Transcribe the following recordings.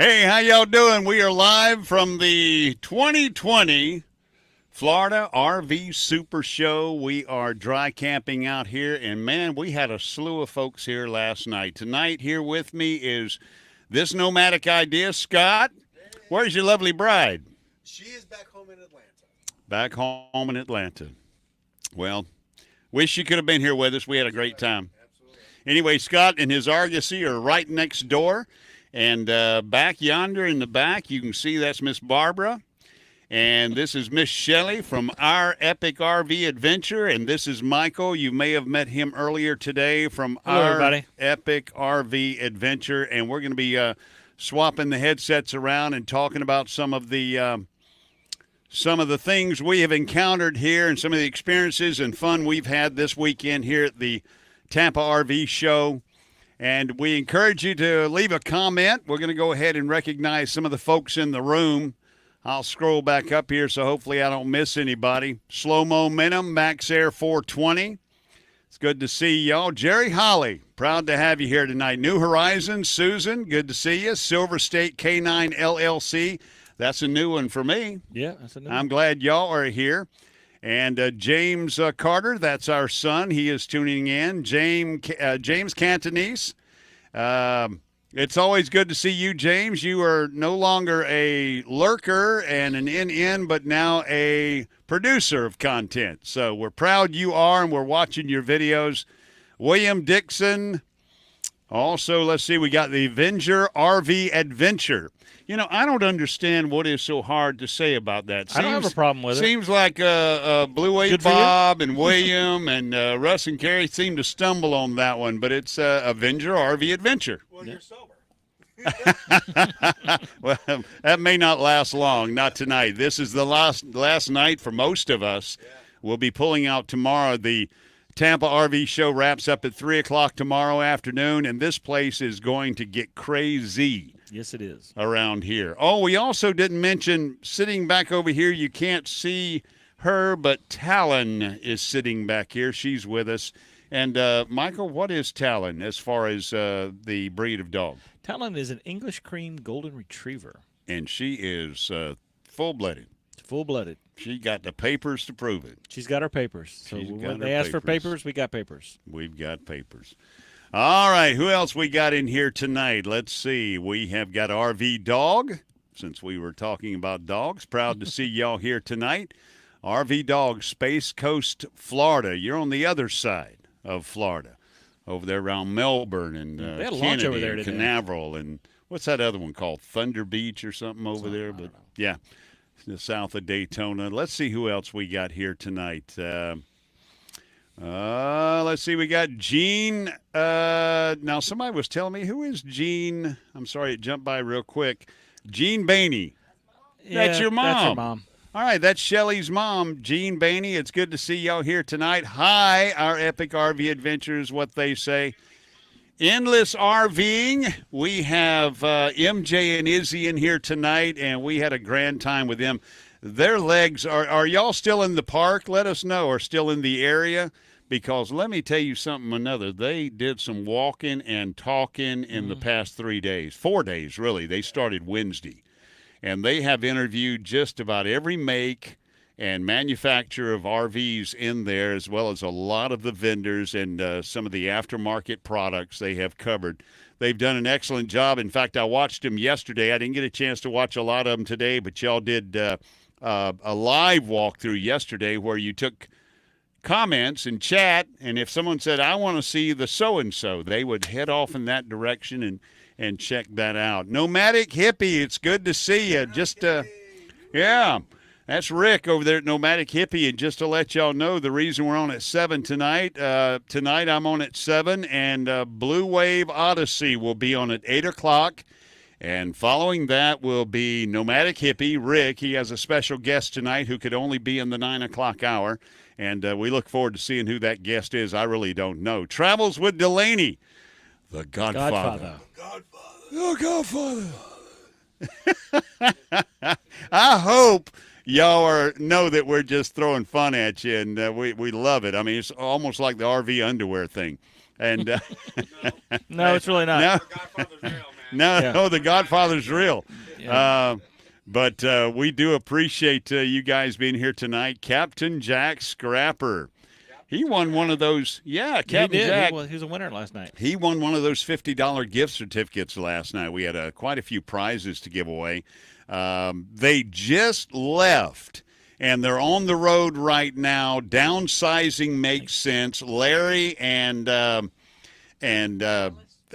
Hey, how y'all doing? We are live from the 2020 Florida RV Super Show. We are dry camping out here, and man, we had a slew of folks here last night. Tonight, here with me is this nomadic idea, Scott. Where's your lovely bride? She is back home in Atlanta. Back home in Atlanta. Well, wish you could have been here with us. We had a great time. Absolutely. Anyway, Scott and his Argosy are right next door. And back yonder in the back, you can see that's Miss Barbara. And this is Miss Shelley from Our Epic RV Adventure. And this is Michael. You may have met him earlier today from Hello, Our everybody. Epic RV Adventure. And we're going to be swapping the headsets around and talking about some of the things we have encountered here and some of the experiences and fun we've had this weekend here at the Tampa RV Show. And we encourage you to leave a comment. We're going to go ahead and recognize some of the folks in the room. I'll scroll back up here so hopefully I don't miss anybody. Slow Momentum, Max Air 420. It's good to see y'all. Jerry Holly, proud to have you here tonight. New Horizons, Susan, good to see you. Silver State K9 LLC. That's a new one for me. Yeah, that's a new I'm glad y'all are here. And James Carter, that's our son. He is tuning in. James Cantonese. It's always good to see you, James. You are no longer a lurker and an in, but now a producer of content. So we're proud you are, and we're watching your videos. William Dixon. Also, let's see, we got the Avenger RV Adventure. You know, I don't understand what is so hard to say about that. I don't have a problem with it. Seems like Blue Wave Good for you. Bob and William and Russ and Carrie seem to stumble on that one, but it's Avenger RV Adventure. Well, you're sober. Well, that may not last long, not tonight. This is the last night for most of us. Yeah. We'll be pulling out tomorrow. The Tampa RV Show wraps up at 3 o'clock tomorrow afternoon, and this place is going to get crazy. Yes, it is. Around here. Oh, we also didn't mention, sitting back over here, you can't see her, but Talon is sitting back here. She's with us. And, Michael, what is Talon as far as the breed of dog? Talon is an English cream golden retriever. And she is full-blooded. Full-blooded. She got the papers to prove it. She's got her papers. So She's got when her they ask for papers. papers, we got papers. We've got papers. All right, who else we got in here tonight? Let's see. We have got RV Dog, since we were talking about dogs. Proud to see y'all here tonight. RV Dog, Space Coast, Florida. You're on the other side of Florida, over there around Melbourne and They had a launch Kennedy over there and today. Canaveral. And what's that other one called? Thunder Beach or something over there? I But don't know. yeah, the south of Daytona. Let's see who else we got here tonight. Let's see. We got Gene. Now, somebody was telling me, who is Gene? I'm sorry, it jumped by real quick. Gene Bainey. That's your mom. That's your mom. All right, that's Shelly's mom, Gene Bainey. It's good to see y'all here tonight. Hi, Our Epic RV Adventures, what they say. Endless RVing. We have MJ and Izzy in here tonight, and we had a grand time with them. Their legs are y'all still in the park? Let us know, or still in the area. Because let me tell you something another. They did some walking and talking in the past 3 days. 4 days, really. They started Wednesday. And they have interviewed just about every make and manufacturer of RVs in there, as well as a lot of the vendors and some of the aftermarket products they have covered. They've done an excellent job. In fact, I watched them yesterday. I didn't get a chance to watch a lot of them today, but y'all did a live walkthrough yesterday where you took comments and chat, and if someone said, I want to see the so-and-so, they would head off in that direction and check that out. Nomadic Hippie, it's good to see you. Just, yeah, that's Rick over there at Nomadic Hippie, and just to let y'all know, the reason we're on at 7 tonight, tonight I'm on at 7, and Blue Wave Odyssey will be on at 8 o'clock. And following that will be Nomadic Hippie, Rick. He has a special guest tonight who could only be in the 9 o'clock hour. And we look forward to seeing who that guest is. I really don't know. Travels with Delaney, the Godfather. The Godfather. I hope y'all know that we're just throwing fun at you, and we love it. I mean, it's almost like the RV underwear thing. And No, it's really not. no, Godfather's real, man. No, Yeah. no, the Godfather's real. Yeah. But we do appreciate you guys being here tonight. Captain Jack Scrapper. He won one of those. Yeah, Captain he did. Jack. He was a winner last night. He won one of those $50 gift certificates last night. We had quite a few prizes to give away. They just left, and they're on the road right now. Downsizing makes sense. Larry and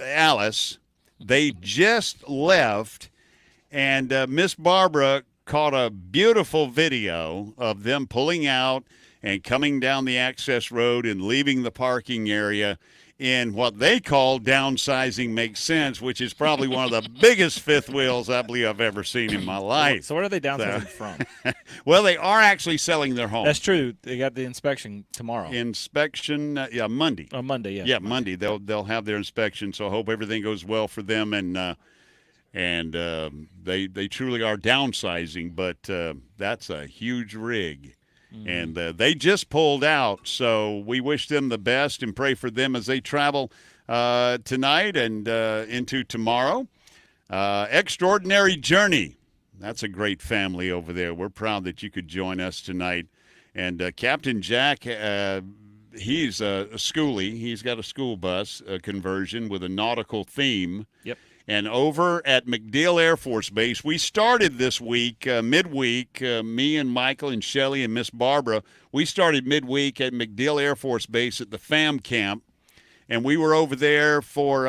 Alice, they just left, and Miss Barbara caught a beautiful video of them pulling out and coming down the access road and leaving the parking area in what they call downsizing makes sense, which is probably one of the biggest fifth wheels I believe I've ever seen in my life. So what are they downsizing from? Well, they are actually selling their home. That's true. They got the inspection tomorrow. Inspection, Monday. On Monday, yeah. Yeah, Monday. They'll have their inspection, so I hope everything goes well for them, and they truly are downsizing, but that's a huge rig. And they just pulled out, so we wish them the best and pray for them as they travel tonight and into tomorrow. Extraordinary Journey. That's a great family over there. We're proud that you could join us tonight. And Captain Jack, he's a schoolie. He's got a school bus conversion with a nautical theme. Yep. And over at MacDill Air Force Base, we started this week, midweek, me and Michael and Shelley and Miss Barbara, we started midweek at MacDill Air Force Base at the FAM camp, and we were over there for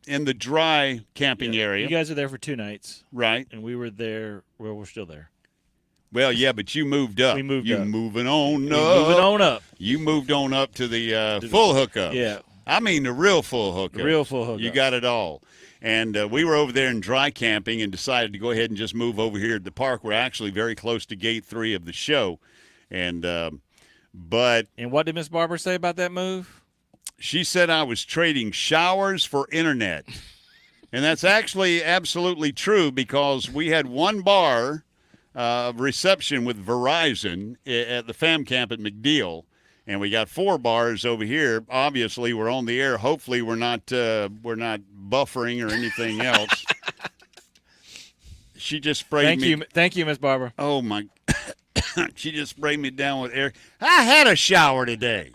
in the dry camping area. You guys are there for 2 nights. Right. And we were there. Well, we're still there. Well, yeah, but you moved up. We moved you up. Moving on We're up. moving on up. You moved on up to the full hookup. Yeah. I mean the real full hookup. The real full hookup. You got it all. And we were over there in dry camping and decided to go ahead and just move over here at the park. We're actually very close to Gate 3 of the show. And but And what did Miss Barbara say about that move? she said I was trading showers for internet. And that's actually absolutely true because we had one bar reception with Verizon at the FAM camp at MacDill. And we got 4 bars over here. Obviously, we're on the air. Hopefully, we're not buffering or anything else. She just sprayed me. Thank you, Miss Barbara. Oh my! She just sprayed me down with air. I had a shower today.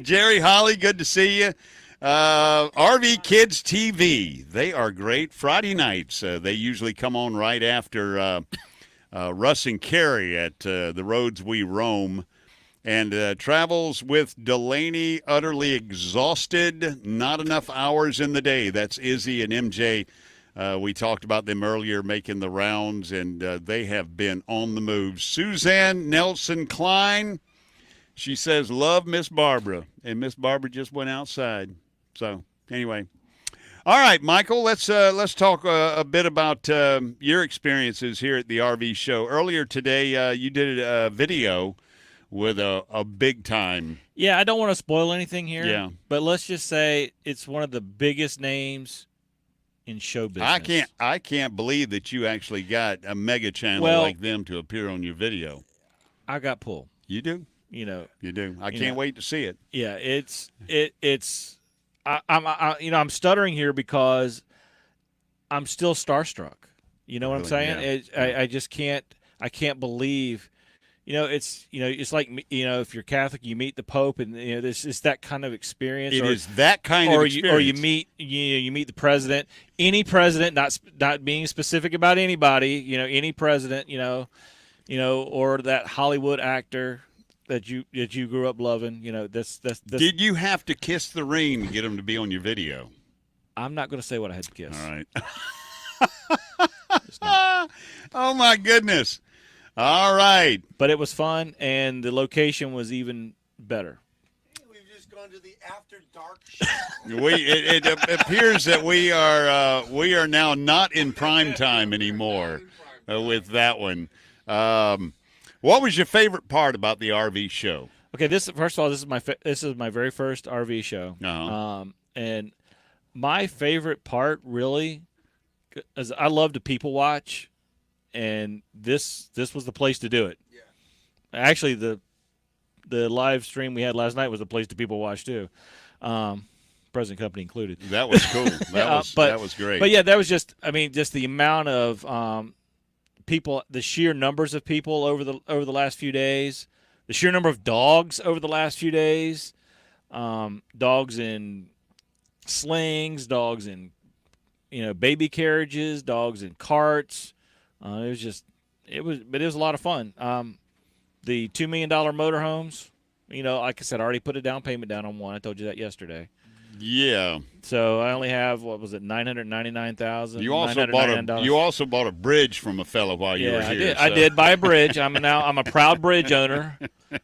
Jerry Holly, good to see you. RV Kids TV, they are great. Friday nights, they usually come on right after. Russ and Carrie at The Roads We Roam, and travels with Delaney, utterly exhausted, not enough hours in the day. That's Izzy and MJ. We talked about them earlier making the rounds, and they have been on the move. Suzanne Nelson Klein, she says, love Miss Barbara, and Miss Barbara just went outside. So, anyway. All right, Michael, let's talk a bit about your experiences here at the RV show. Earlier today, you did a video with a big time. Yeah, I don't want to spoil anything here. Yeah. But let's just say it's one of the biggest names in show business. I can't believe that you actually got a mega channel like them to appear on your video. I got pulled. You do? You know. You do. I can't wait to see it. Yeah, it's. I'm stuttering here because I'm still starstruck. You know what I'm saying? Yeah. I just can't. I can't believe. It's like if you're Catholic, you meet the Pope, and this is that kind of experience. It is that kind of experience. Or you meet you meet the president, any president, not being specific about anybody. Any president. Or that Hollywood actor that you grew up loving. That's. Did you have to kiss the ring to get them to be on your video? I'm not going to say what I had to kiss. All right. Oh my goodness. All right. But it was fun, and the location was even better. We've just gone to the after dark show. It appears that we are now not in prime time anymore with that one. What was your favorite part about the RV show? Okay, first of all, this is my very first RV show, and my favorite part really is I love to people watch, and this was the place to do it. Yeah. Actually, the live stream we had last night was a place to people watch too. But present company included. That was cool. That was great. But yeah, that was just just the amount of people, the sheer numbers of people over the last few days, the sheer number of dogs over the last few days, dogs in slings, dogs in baby carriages, dogs in carts. It was a lot of fun. The $2 million motorhomes, like I said, I already put a down payment down on one. I told you that yesterday. Yeah. So I only have, what was it, $999,000. You also bought a bridge from a fellow while you were here. I did buy a bridge. I'm a proud bridge owner.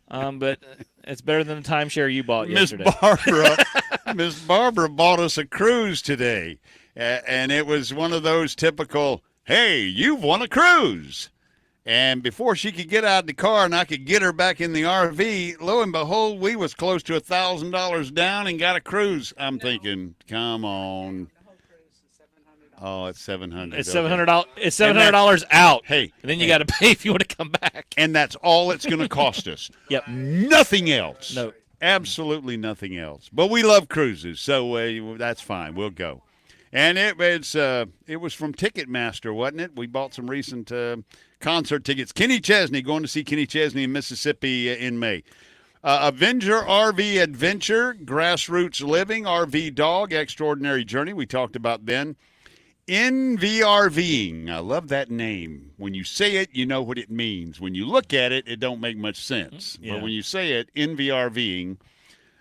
But it's better than the timeshare you bought yesterday. Miss Barbara bought us a cruise today, and it was one of those typical, "Hey, you've won a cruise." And before she could get out of the car and I could get her back in the RV, lo and behold, we was close to $1,000 down and got a cruise. I'm thinking, come on. Oh, it's $700. It's $700. It's $700 out. Hey, and then you got to pay if you want to come back. And that's all it's going to cost us. Yep. Nothing else. No. Absolutely nothing else. But we love cruises, so that's fine. We'll go. And it was from Ticketmaster, wasn't it? We bought some recent concert tickets. Kenny Chesney, going to see Kenny Chesney in Mississippi in May. Avenger RV Adventure, Grassroots Living, RV Dog, Extraordinary Journey. We talked about then. NVRVing. I love that name. When you say it, you know what it means. When you look at it, it don't make much sense. Yeah. But when you say it, NVRVing,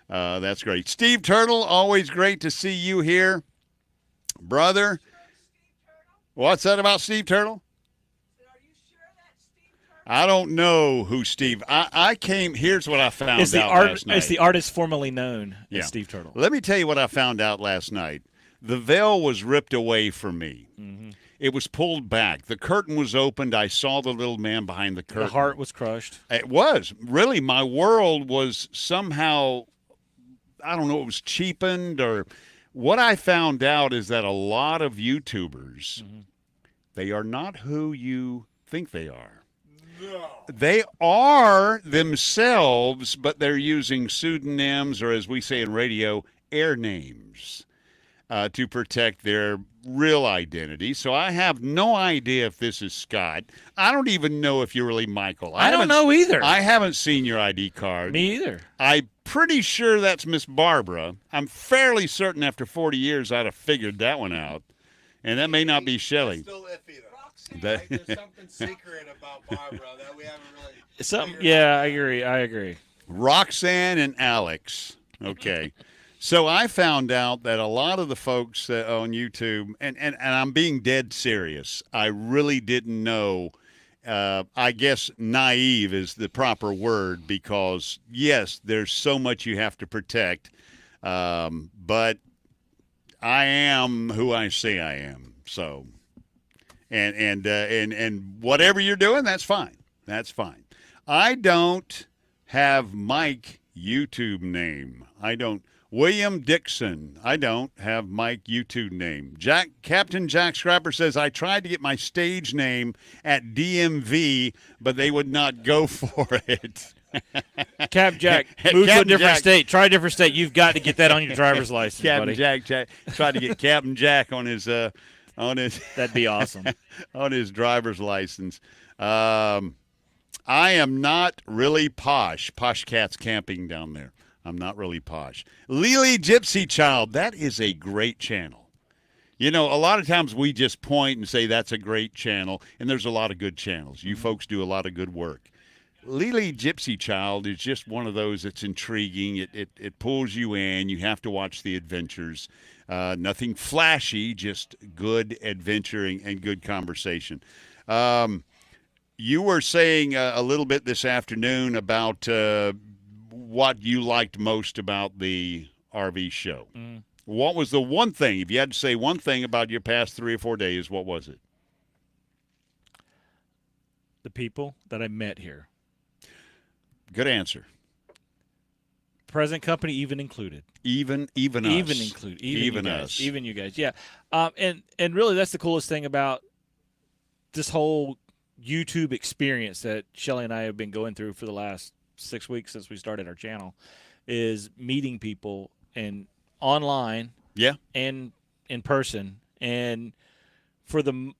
that's great. Steve Turtle, always great to see you here. Brother, what's that about Steve Turtle? I don't know who Steve. I came. Here's what I found out last night. It's the artist formerly known as Steve Turtle. Let me tell you what I found out last night. The veil was ripped away from me. Mm-hmm. It was pulled back. The curtain was opened. I saw the little man behind the curtain. The heart was crushed. It was. Really, my world was somehow, I don't know, it was cheapened or what I found out is that a lot of YouTubers, they are not who you think they are. No. They are themselves, but they're using pseudonyms or, as we say in radio, air names to protect their real identity. So I have no idea if this is Scott. I don't even know if you're really Michael. I don't know either. I haven't seen your ID card. Me either. I'm pretty sure that's Miss Barbara. I'm fairly certain after 40 years I'd have figured that one out. And that may not be Shelley. Still iffy, though. Like, there's something secret about Barbara that we haven't really I agree. Roxanne and Alex. Okay. So I found out that a lot of the folks on YouTube, and I'm being dead serious, I really didn't know. I guess naive is the proper word because, yes, there's so much you have to protect. But I am who I say I am. So, and whatever you're doing, that's fine. That's fine. I don't have Mike YouTube name. I don't. William Dixon. I don't have Mike YouTube name. Captain Jack Scrapper says, I tried to get my stage name at DMV, but they would not go for it. Cap Jack, move to a different state. Try a different state. You've got to get that on your driver's license, Captain buddy. Jack tried to get Captain Jack on his That'd be awesome. On his driver's license. I am not really posh. Posh Cat's camping down there. I'm not really posh. Lily Gypsy Child, that is a great channel. You know, a lot of times we just point and say that's a great channel, and there's a lot of good channels. You folks do a lot of good work. Lily Gypsy Child is just one of those that's intriguing. It pulls you in. You have to watch the adventures. Nothing flashy, just good adventuring and good conversation. You were saying a little bit this afternoon about what you liked most about the RV show. What was the one thing, if you had to say one thing about your past 3 or 4 days, what was it? The people that I met here. Good answer. Present company even included. Even us. Even included. Even us. Even you guys. Yeah. And really that's the coolest thing about this whole YouTube experience that Shelley and I have been going through for the last 6 weeks since we started our channel is meeting people and online, Yeah, and in person, and for the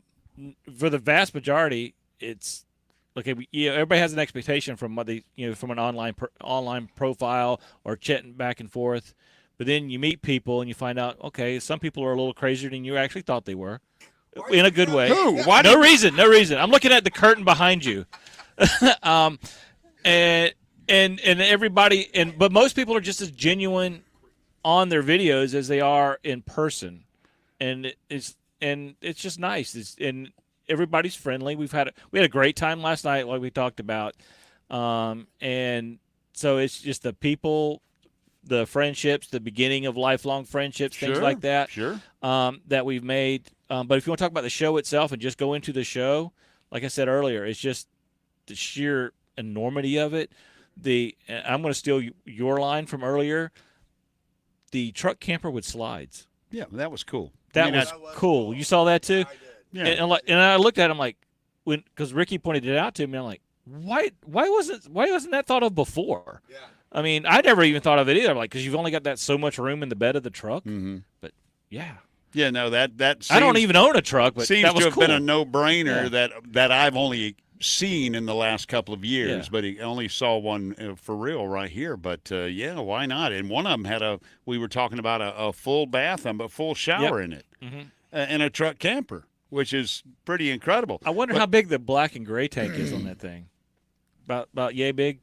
vast majority, it's okay. Everybody has an expectation from what they from an online profile or chatting back and forth, but then you meet people and you find out some people are a little crazier than you actually thought they were, in a good way. Who? Why? No reason. I'm looking at the curtain behind you, and everybody but most people are just as genuine on their videos as they are in person, and it's just nice. And everybody's friendly. We had a great time last night, like we talked about, and so it's just the people, the friendships, the beginning of lifelong friendships, things like that. Sure. That we've made. But if you want to talk about the show itself and just go into the show, like I said earlier, it's just the sheer enormity of it. I'm going to steal your line from earlier. The truck camper with slides. Yeah, that was cool. That was cool. You saw that too? Yeah. And I looked at him like, because Ricky pointed it out to me, I'm like, why wasn't that thought of before? Yeah. I mean, I never even thought of it either, like, because you've only got that so much room in the bed of the truck. Mm-hmm. But yeah. Yeah, no, that seems, I don't even own a truck, but seems that was to have cool. been a no-brainer that I've only seen in the last couple of years, but he only saw one for real right here. But yeah, why not? And one of them we were talking about a full bath, a full shower in it, in a truck camper, which is pretty incredible. I wonder how big the black and gray tank is on that thing. About yay big.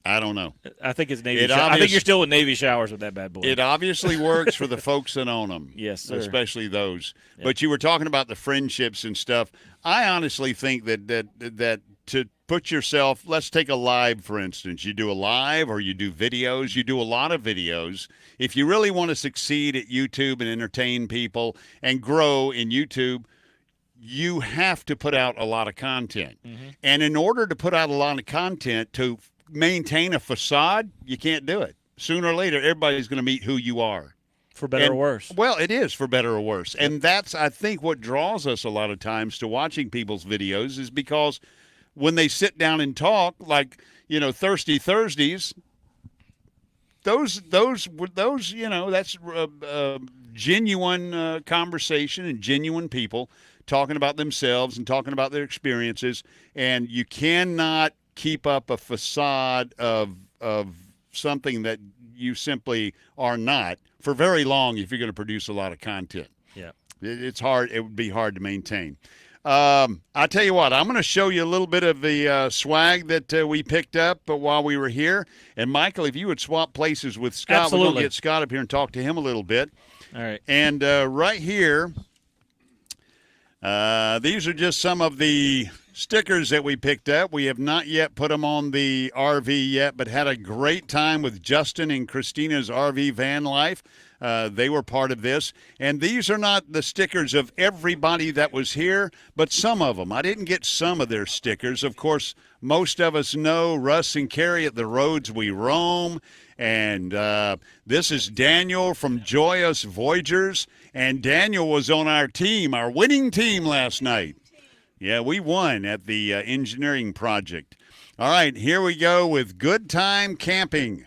I don't know. I think it's Navy. I think you're still with Navy showers with that bad boy. It obviously works for the folks that own them. Yes, sir. Especially those. Yep. But you were talking about the friendships and stuff. I honestly think that to put yourself, let's take a live, for instance. You do a live or you do videos. You do a lot of videos. If you really want to succeed at YouTube and entertain people and grow in YouTube, you have to put out a lot of content. Mm-hmm. And in order to put out a lot of content to maintain a facade, you can't do it. Sooner or later, everybody's going to meet who you are. For better or worse. Well, it is for better or worse. Yep. And that's, I think, what draws us a lot of times to watching people's videos is because when they sit down and talk, like, Thirsty Thursdays, those that's genuine conversation and genuine people talking about themselves and talking about their experiences. And you cannot keep up a facade of something that you simply are not for very long if you're going to produce a lot of content. Yeah, it's hard. It would be hard to maintain. I tell you what, I'm going to show you a little bit of the swag that we picked up while we were here. And Michael, if you would swap places with Scott, absolutely. We're going to get Scott up here and talk to him a little bit. All right. And right here, these are just some of the stickers that we picked up. We have not yet put them on the RV yet, but had a great time with Justin and Christina's RV van life. They were part of this. And these are not the stickers of everybody that was here, but some of them. I didn't get some of their stickers. Of course, most of us know Russ and Carrie at the Roads We Roam. And this is Daniel from Joyous Voyagers. And Daniel was on our team, our winning team last night. Yeah, we won at the engineering project. All right, here we go with Good Time Camping.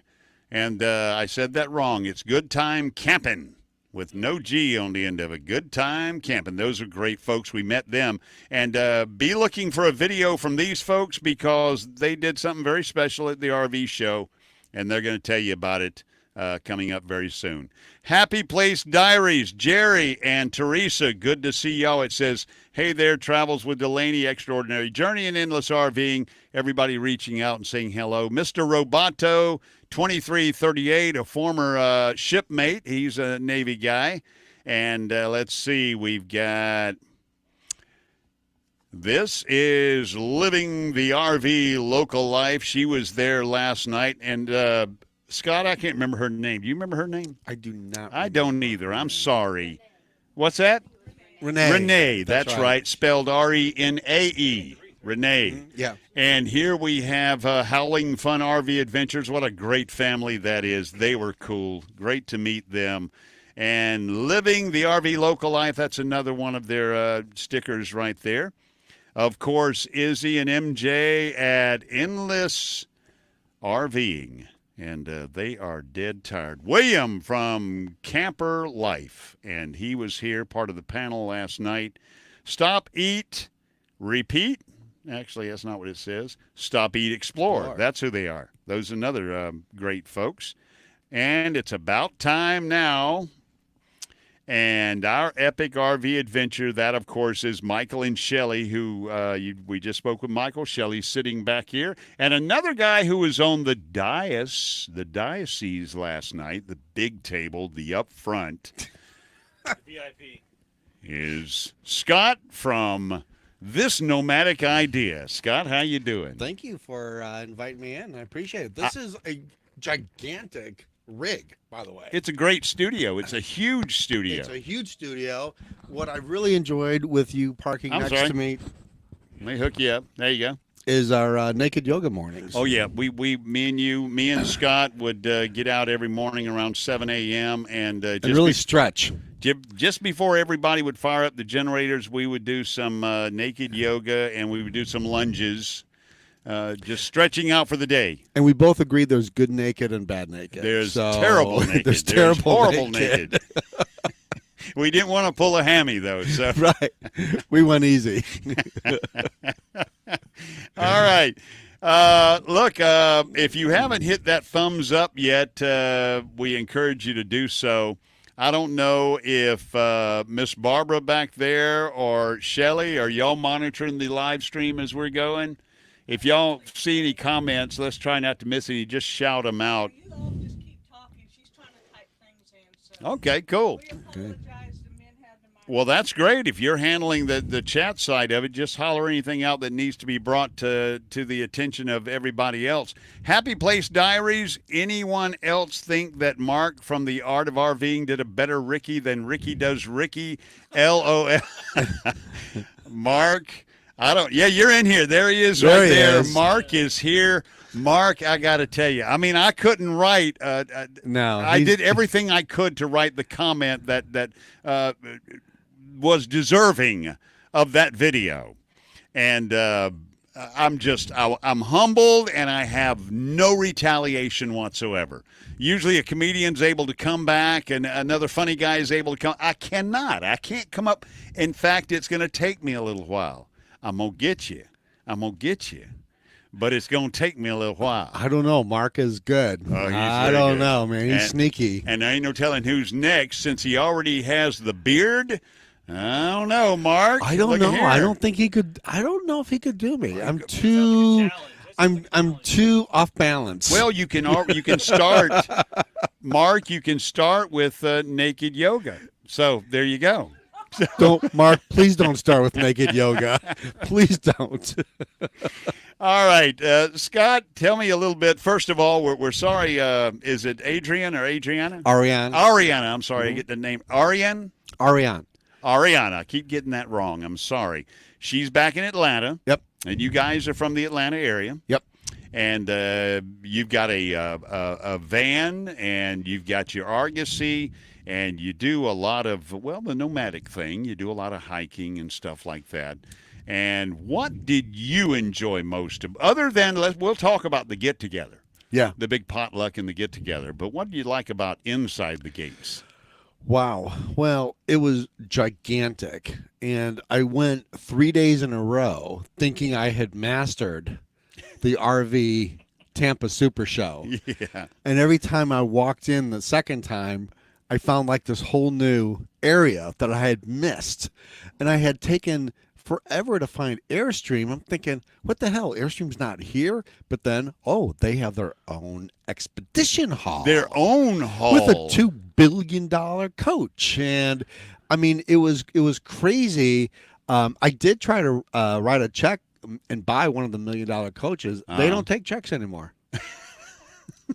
And I said that wrong. It's Good Time Camping with no G on the end of it. Good Time Camping. Those are great folks. We met them. And be looking for a video from these folks because they did something very special at the RV show, and they're going to tell you about it coming up very soon. Happy Place Diaries, Jerry and Teresa, good to see y'all. It says, hey there, Travels with Delaney, Extraordinary Journey in Endless RVing. Everybody reaching out and saying hello. Mr. Roboto, 2338, a former shipmate. He's a Navy guy. And let's see, we've got, this is Living the RV Local Life. She was there last night. And Scott, I can't remember her name. Do you remember her name? I do not. I don't either. I'm sorry. What's that? Renee. Renee. That's right. Spelled Renae. Renee. Mm-hmm. Yeah. And here we have Howling Fun RV Adventures. What a great family that is. They were cool. Great to meet them. And Living the RV Local Life, that's another one of their stickers right there. Of course, Izzy and MJ at Endless RVing. and they are dead tired. William from Camper Life, and he was here, part of the panel last night. Stop, Eat, Repeat. Actually, that's not what it says. Stop, Eat, Explore. That's who they are. Those are another great folks. And it's about time now. And our epic RV adventure, that, of course, is Michael and Shelley, who we just spoke with Michael. Shelley sitting back here. And another guy who was on the diocese last night, the big table, the up front, VIP, is Scott from This Nomadic Idea. Scott, how you doing? Thank you for inviting me in. I appreciate it. This is a gigantic rig, by the way. It's a great studio. It's a huge studio. It's a huge studio. What I really enjoyed with you parking next to me. Let me hook you up. There you go. Is our naked yoga mornings. Oh yeah, me and Scott would get out every morning around 7 a.m. and just really stretch. Just before everybody would fire up the generators, we would do some naked yoga and we would do some lunges. Just stretching out for the day. And we both agreed there's good naked and bad naked. There's terrible naked. There's horrible naked. We didn't want to pull a hammy, though. So. Right. We went easy. All right. Look, if you haven't hit that thumbs up yet, we encourage you to do so. I don't know if Miss Barbara back there or Shelley, are y'all monitoring the live stream as we're going? If y'all see any comments, let's try not to miss any. Just shout them out. You all just keep talking. She's trying to type things in. So Okay, cool. we apologize. The men had the mic. Well, that's great. If you're handling the chat side of it, just holler anything out that needs to be brought to the attention of everybody else. Happy Place Diaries. Anyone else think that Mark from The Art of RVing did a better Ricky than Ricky does Ricky? LOL. Mark. I don't. Yeah, you're in here. There he is, right there. Mark is here. Mark, I got to tell you. I mean, I couldn't write. No, I did everything I could to write the comment that was deserving of that video, and I'm humbled, and I have no retaliation whatsoever. Usually, a comedian's able to come back, and another funny guy is able to come. I cannot. I can't come up. In fact, it's going to take me a little while. I'm going to get you. But it's going to take me a little while. I don't know. Mark is good. Oh, I don't know, man. He's sneaky. And there ain't no telling who's next since he already has the beard. I don't know, Mark. I don't know. Here. I don't think he could. I don't know if he could do me. I'm too off balance. Well, you can start, Mark. You can start with naked yoga. So there you go. Don't, Mark, please don't start with naked yoga. Please don't. All right. Scott, tell me a little bit. First of all, we're sorry. Is it Adrian or Adriana? Ariane. Ariana. I'm sorry. I get the name. Ariane? Ariane. Ariana. I keep getting that wrong. I'm sorry. She's back in Atlanta. Yep. And you guys are from the Atlanta area. Yep. And you've got a van, and you've got your Argosy, and you do a lot of, well, the nomadic thing. You do a lot of hiking and stuff like that. And what did you enjoy most of, other than, we'll talk about the get-together. Yeah. The big potluck and the get-together. But what do you like about inside the gates? Wow. Well, it was gigantic. And I went 3 days in a row thinking I had mastered the RV Tampa Super Show. Yeah. And every time I walked in the second time, I found like this whole new area that I had missed. And I had taken forever to find Airstream. I'm thinking, what the hell? Airstream's not here? But then, oh, they have their own expedition hall. Their own hall. With a $2 billion coach. And, I mean, it was crazy. I did try to write a check and buy one of the $1 million coaches. They don't take checks anymore.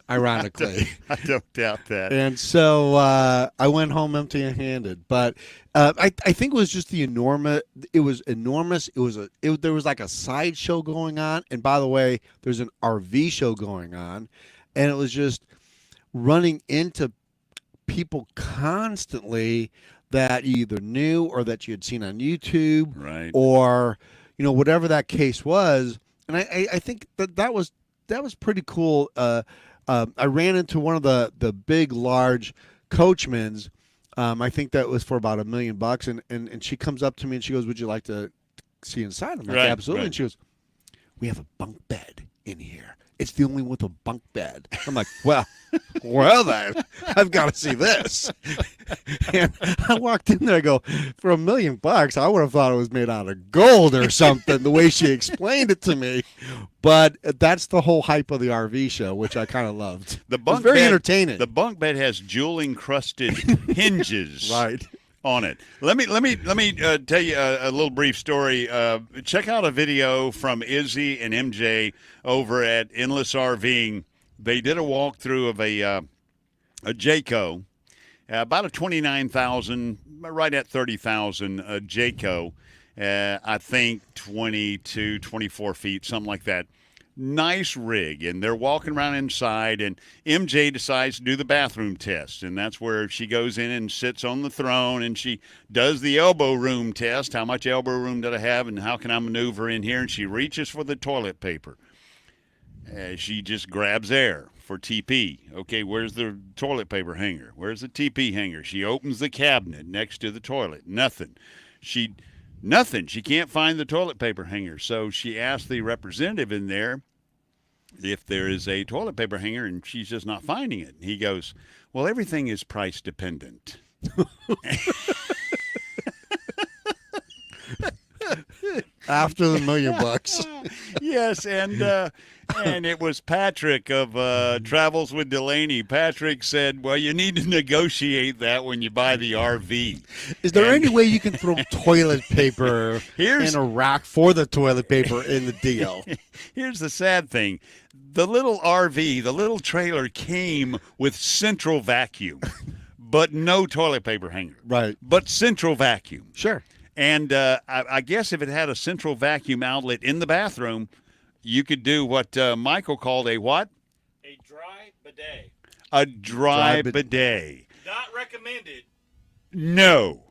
Ironically. I don't doubt that. And so I went home empty-handed. But I think it was just the enormous. It was enormous. There was like a sideshow going on. And by the way, there's an RV show going on. And it was just running into people constantly that you either knew or that you had seen on YouTube. Right. Or, whatever that case was. And I think that was pretty cool. I ran into one of the big, large coachmans. I think that was for about $1 million, and she comes up to me and she goes, "Would you like to see inside?" I'm like, Right, "Absolutely." right. And she goes, "We have a bunk bed in here. It's the only one with a bunk bed." I'm like, well then, I've got to see this. And I walked in there, I go, for $1 million, I would have thought it was made out of gold or something, the way she explained it to me. But that's the whole hype of the RV show, which I kind of loved. The It was bunk very bed, entertaining. The bunk bed has jewel encrusted hinges. Right. On it. Let me tell you a little brief story. Check out a video from Izzy and MJ over at Endless RVing. They did a walkthrough of a Jayco, about a 29,000, right at 30,000 Jayco. I think 22, 24 feet, something like that. Nice rig, and they're walking around inside, and MJ decides to do the bathroom test, and that's where she goes in and sits on the throne, and she does the elbow room test. How much elbow room did I have, and how can I maneuver in here? And she reaches for the toilet paper. She just grabs air for TP. Okay, where's the toilet paper hanger? Where's the TP hanger? She opens the cabinet next to the toilet. Nothing. She can't find the toilet paper hanger. So she asked the representative in there if there is a toilet paper hanger, and she's just not finding it. He goes, well, everything is price dependent. After the $1 million. Yes, and it was Patrick of Travels with Delaney. Patrick said, well, you need to negotiate that when you buy the RV. Is there any way you can throw toilet paper Here's- in a rack for the toilet paper in the deal? Here's the sad thing. The little RV, the little trailer came with central vacuum, but no toilet paper hanger. Right. But central vacuum. Sure. And I guess if it had a central vacuum outlet in the bathroom, you could do what Michael called a what? A dry bidet. A dry Dry bidet. Not recommended. No.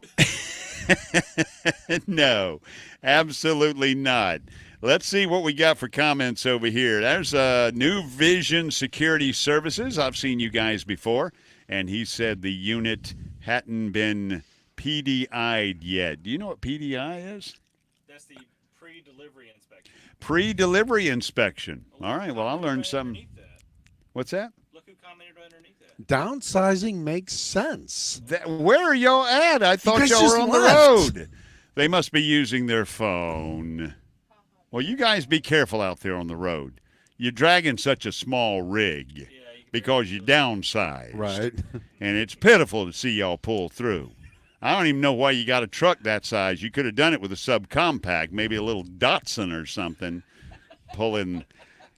No, absolutely not. Let's see what we got for comments over here. There's New Vision Security Services. I've seen you guys before, and he said the unit hadn't been PDI'd yet. Do you know what PDI is? That's the pre-delivery inspection. Pre-delivery inspection. All right, well, I learned something. What's that? Look who commented underneath that. Downsizing makes sense. Where are y'all at? I thought guys y'all just were on left. the road. They must be using their phone. Well, you guys be careful out there on the road. You're dragging such a small rig because you downsized. Right. And it's pitiful to see y'all pull through. I don't even know why you got a truck that size. You could have done it with a subcompact, maybe a little Datsun or something, pulling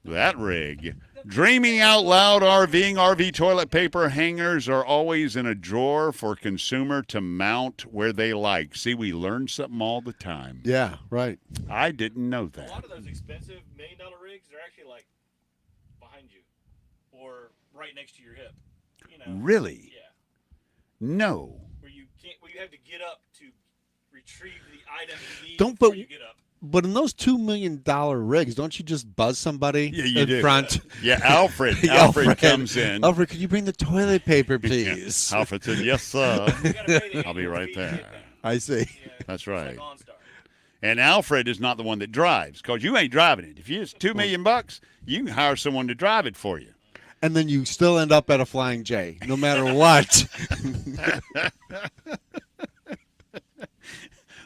that rig. Dreaming out loud RVing. RV toilet paper hangers are always in a drawer for consumer to mount where they like. See, we learn something all the time. Yeah, right. I didn't know A lot that. of those expensive $1 million rigs, they're actually like behind you or right next to your hip. You know. Really? Yeah. No. Where you have to get up to retrieve the item you need Don't before put- you get up. But in those $2 million rigs, don't you just buzz somebody Yeah, you in do. front? Yeah, Alfred. Alfred comes in. Alfred, could you bring the toilet paper, please? Alfred said, yes, sir. You gotta pay the I'll be annual right fee to there. get that. I see. Yeah, That's it's right. like OnStar. And Alfred is not the one that drives because you ain't driving it. If it's $2 million, you can hire someone to drive it for you. And then you still end up at a Flying J, no matter what.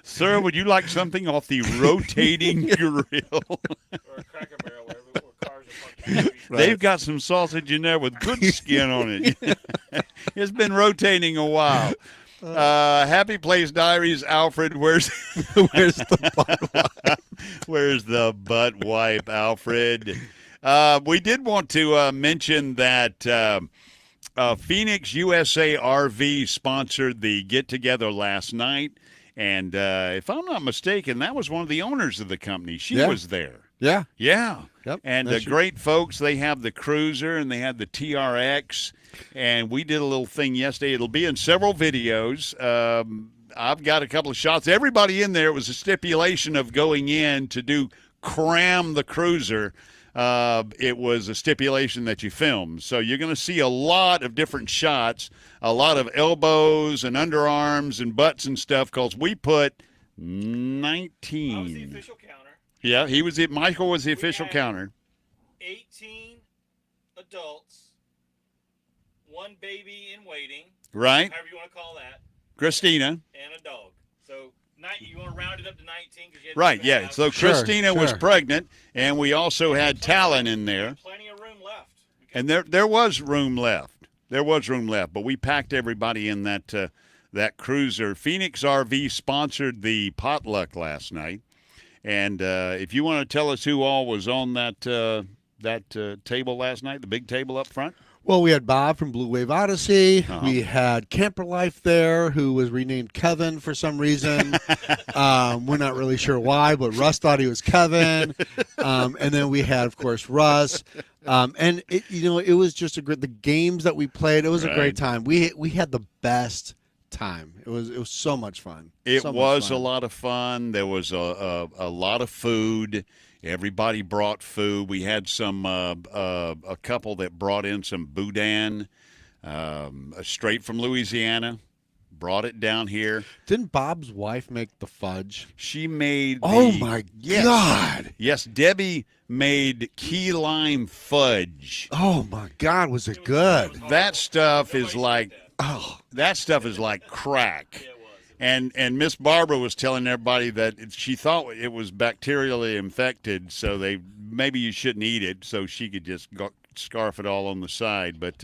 Sir, would you like something off the rotating grill? Or a Cracker Barrel where cars are parked in the street. They've got some sausage in there with good skin on it. It's been rotating a while. Happy Place Diaries, Alfred, where's the butt wipe? where's the butt wipe, Alfred? We did want to mention that Phoenix USA RV sponsored the get-together last night. And if I'm not mistaken, that was one of the owners of the company. She Yeah. was there. Yeah. Yeah. Yep. And That's great folks. They have the Cruiser and they have the TRX. And we did a little thing yesterday. It'll be in several videos. I've got a couple of shots. Everybody in there, it was a stipulation of going in to cram the Cruiser. it was a stipulation that you film. So you're going to see a lot of different shots, a lot of elbows and underarms and butts and stuff, because we put 19. I was the official counter. Yeah, Michael was the official counter. 18 adults, one baby in waiting. Right. However you want to call that. Christina. And a dog. So you want to round it up to 19? Right, yeah. So Christina was pregnant, and we also had Talon in there. Plenty of room left. And there was room left. There was room left, but we packed everybody in that cruiser. Phoenix RV sponsored the potluck last night. And if you want to tell us who all was on that table last night, the big table up front. Well, we had Bob from Blue Wave Odyssey. Uh-huh. We had Camper Life there, who was renamed Kevin for some reason. We're not really sure why, but Russ thought he was Kevin. And then we had, of course, Russ. And it was just the games that we played. It was a great time. We had the best time. It was so much fun. It was a lot of fun. There was a lot of food. Everybody brought food. We had a couple that brought in some boudin, straight from Louisiana. Brought it down here. Didn't Bob's wife make the fudge? She made. Oh my God! Yes, Debbie made key lime fudge. Oh my God, was it good? That stuff is like. That stuff is like crack. And Miss Barbara was telling everybody that she thought it was bacterially infected, so maybe you shouldn't eat it, so she could just scarf it all on the side. But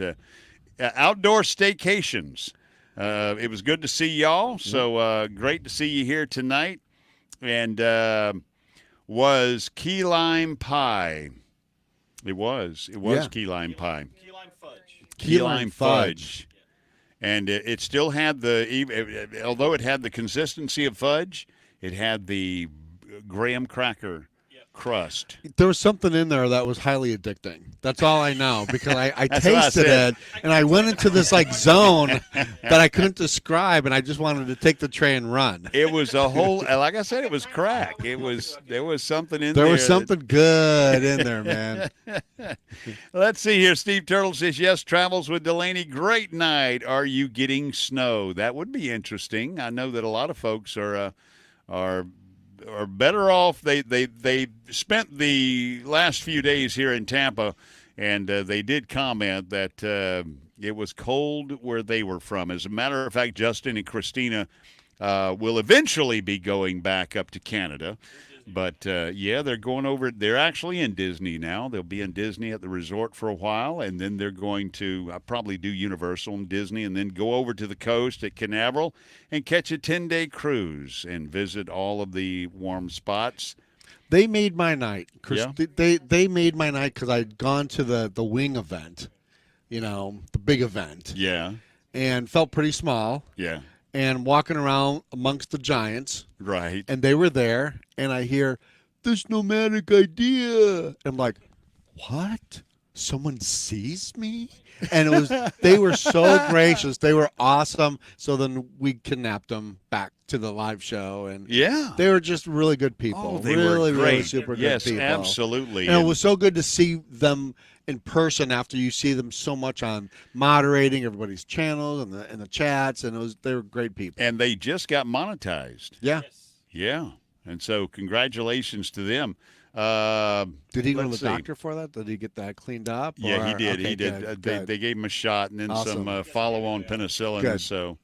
outdoor staycations. It was good to see y'all. So great to see you here tonight. And was key lime pie. It was key lime pie. Key lime fudge. Key lime fudge. And it still had although it had the consistency of fudge, it had the graham cracker crust. There was something in there that was highly addicting. That's all I know, because I tasted it, and I went into this zone that I couldn't describe, and I just wanted to take the tray and run. It was a whole, like I said, it was crack. There was something in there. There was something good in there, man. Let's see here. Steve Turtle says, yes, travels with Delaney. Great night. Are you getting snow? That would be interesting. I know that a lot of folks are better off. They spent the last few days here in Tampa, and they did comment that it was cold where they were from. As a matter of fact, Justin and Christina will eventually be going back up to Canada. But, they're going over. They're actually in Disney now. They'll be in Disney at the resort for a while, and then they're going to probably do Universal and Disney, and then go over to the coast at Canaveral and catch a 10-day cruise and visit all of the warm spots. They made my night. Yeah. They made my night because I'd gone to the wing event, the big event. Yeah. And felt pretty small. Yeah. And walking around amongst the giants. Right. And they were there, and I hear, "This nomadic idea." I'm like, what? Someone sees me? And they were so gracious. They were awesome. So then we kidnapped them back to the live show, and they were just really good people. Oh, they really, were great. really super good people. Yes, absolutely. And it was so good to see them in person after you see them so much on moderating everybody's channels and the chats, and they were great people. And they just got monetized. Yeah. Yeah. And so congratulations to them. Did he go to the doctor for that? Did he get that cleaned up? Yeah, he did. Okay, He did. good. They gave him a shot and then Awesome. some follow-on penicillin. Good. So,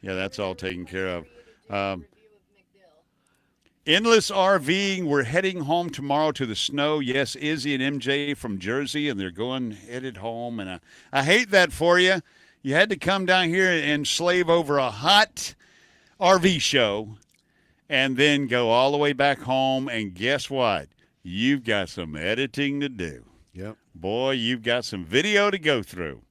that's all taken care of. Endless RVing. We're heading home tomorrow to the snow. Yes, Izzy and MJ from Jersey, and they're headed home. And I hate that for you. You had to come down here and slave over a hot RV show and then go all the way back home. And guess what? You've got some editing to do. Yep. Boy, you've got some video to go through.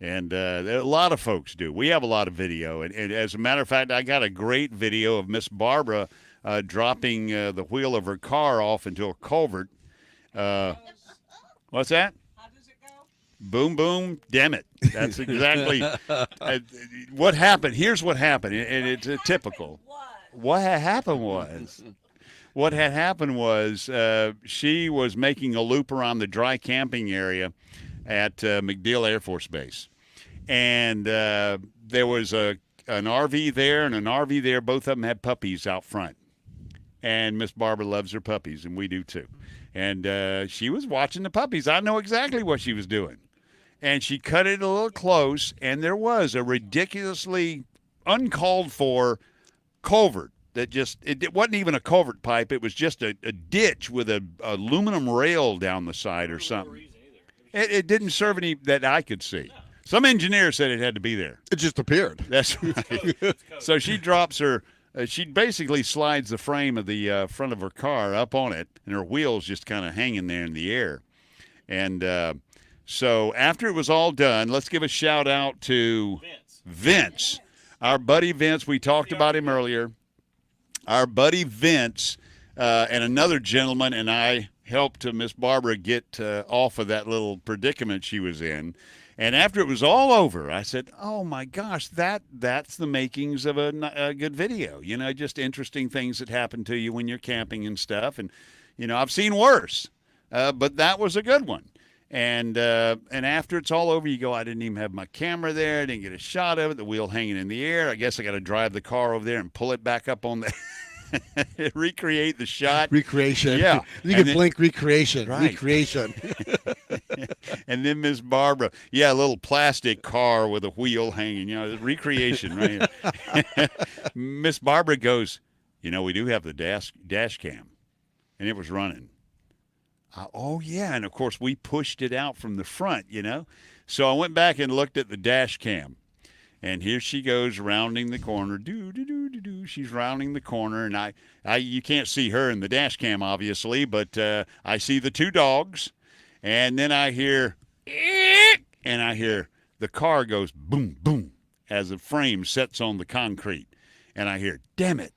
And a lot of folks do. We have a lot of video. And as a matter of fact, I got a great video of Miss Barbara dropping the wheel of her car off into a culvert. What's that? How does it go? Boom, boom, damn it. That's exactly what happened. Here's what happened, and it's typical. What happened was what had happened was she was making a loop around the dry camping area at MacDill Air Force Base. And there was an RV there and an RV there. Both of them had puppies out front. And Miss Barbara loves her puppies, and we do too. And she was watching the puppies. I know exactly what she was doing. And she cut it a little close, and there was a ridiculously uncalled for culvert that just, it wasn't even a culvert pipe. It was just a ditch with a aluminum rail down the side or something. It didn't serve any that I could see. Some engineer said it had to be there. It just appeared. That's right. So she drops her, she basically slides the frame of the front of her car up on it, and her wheels just kind of hanging there in the air. And so after it was all done, let's give a shout out to Vince, our buddy Vince. We talked about him earlier. Our buddy Vince and another gentleman and I helped Miss Barbara get off of that little predicament she was in. And after it was all over, I said, oh, my gosh, that's the makings of a good video. You know, just interesting things that happen to you when you're camping and stuff. And, you know, I've seen worse, but that was a good one. And after it's all over, you go, I didn't even have my camera there. I didn't get a shot of it, the wheel hanging in the air. I guess I got to drive the car over there and pull it back up on the recreate the shot. Recreation. Yeah. You can blink recreation. Right. Recreation. And then Miss Barbara, a little plastic car with a wheel hanging, you know, recreation, right? Miss Barbara goes, you know, we do have the dash cam. And it was running. Oh, yeah. And, of course, we pushed it out from the front, you know. So I went back and looked at the dash cam. And here she goes rounding the corner. Do. She's rounding the corner. And you can't see her in the dash cam, obviously, but I see the two dogs. And then I hear, and I hear the car goes boom, boom, as the frame sets on the concrete. And I hear, damn it.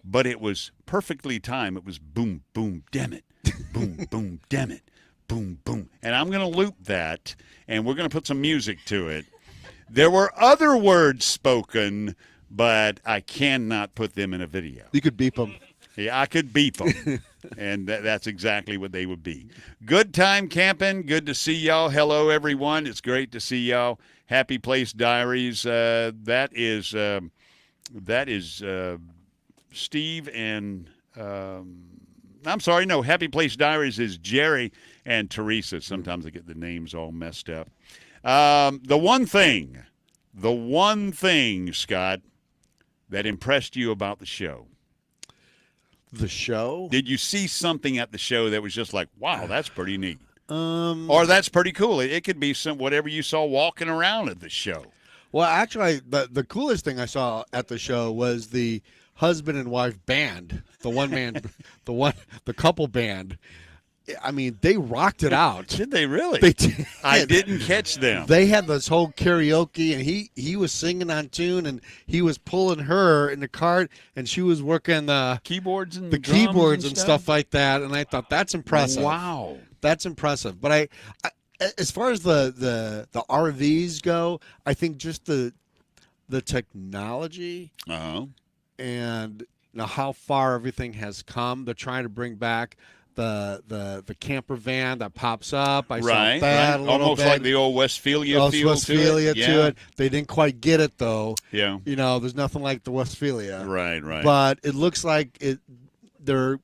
But it was perfectly timed. It was boom, boom, damn it. Boom, boom, damn it. Boom, boom. And I'm going to loop that, and we're going to put some music to it. There were other words spoken, but I cannot put them in a video. You could beep them. Yeah, I could beep them, and that's exactly what they would be. Good time camping. Good to see y'all. Hello, everyone. It's great to see y'all. Happy Place Diaries. That is Steve and I'm sorry, no, Happy Place Diaries is Jerry and Teresa. Sometimes I get the names all messed up. The one thing, Scott, that impressed you about the show. The show? Did you see something at the show that was just like, wow, that's pretty neat? Or that's pretty cool. It could be whatever you saw walking around at the show. Well, actually, the coolest thing I saw at the show was the husband and wife band, the couple band. I mean, they rocked it out. Did they really? They did. I didn't catch them. They had this whole karaoke, and he was singing on tune, and he was pulling her in the cart, and she was working the keyboards and the drums keyboards and stuff like that. And I thought that's impressive. Wow, that's impressive. But I as far as the RVs go, I think just the technology and how far everything has come. They're trying to bring back the camper van that pops up. I saw that a little almost bit. like the old Westphalia feel to it. They didn't quite get it though. Yeah. You know, there's nothing like the Westphalia. Right. But it looks like they're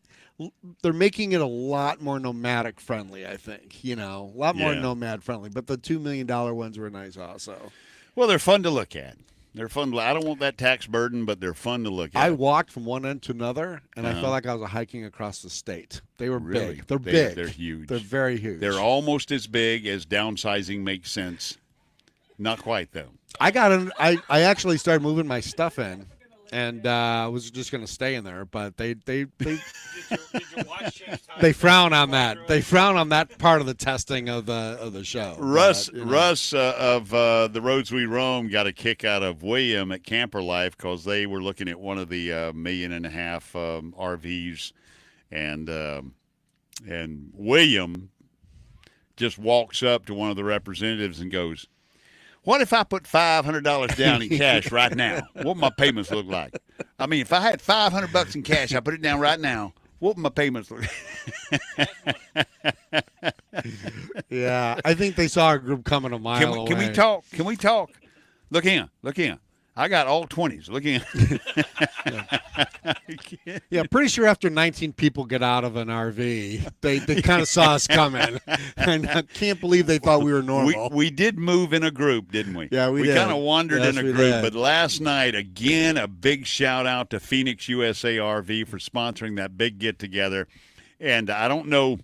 making it a lot more nomadic friendly, I think. You know, a lot more nomad friendly. But the $2 million ones were nice also. Well, they're fun to look at. They're fun. I don't want that tax burden, but they're fun to look at. I walked from one end to another, and I felt like I was hiking across the state. They were big. They're big. They're huge. They're very huge. They're almost as big as downsizing makes sense. Not quite, though. I actually started moving my stuff in, and I was just going to stay in there, but they they frown on that. They frown on that part of the testing of the show. Russ of the Roads We Roam got a kick out of William at Camper Life because they were looking at one of the $1.5 million RVs, and William just walks up to one of the representatives and goes, "What if I put $500 down in cash right now? What would my payments look like? I mean, if I had $500 in cash, I put it down right now. What my payments look? Yeah, I think they saw our group coming a mile away. Can we talk? Can we talk? Look here. Look here. I got all 20s. Look here. Yeah, pretty sure after 19 people get out of an RV, they kind of saw us coming. And I can't believe they thought we were normal. We did move in a group, didn't we? Yeah, we We did. kind of wandered Yes, in a we group. did. But last night, again, a big shout out to Phoenix USA RV for sponsoring that big get together. And I don't know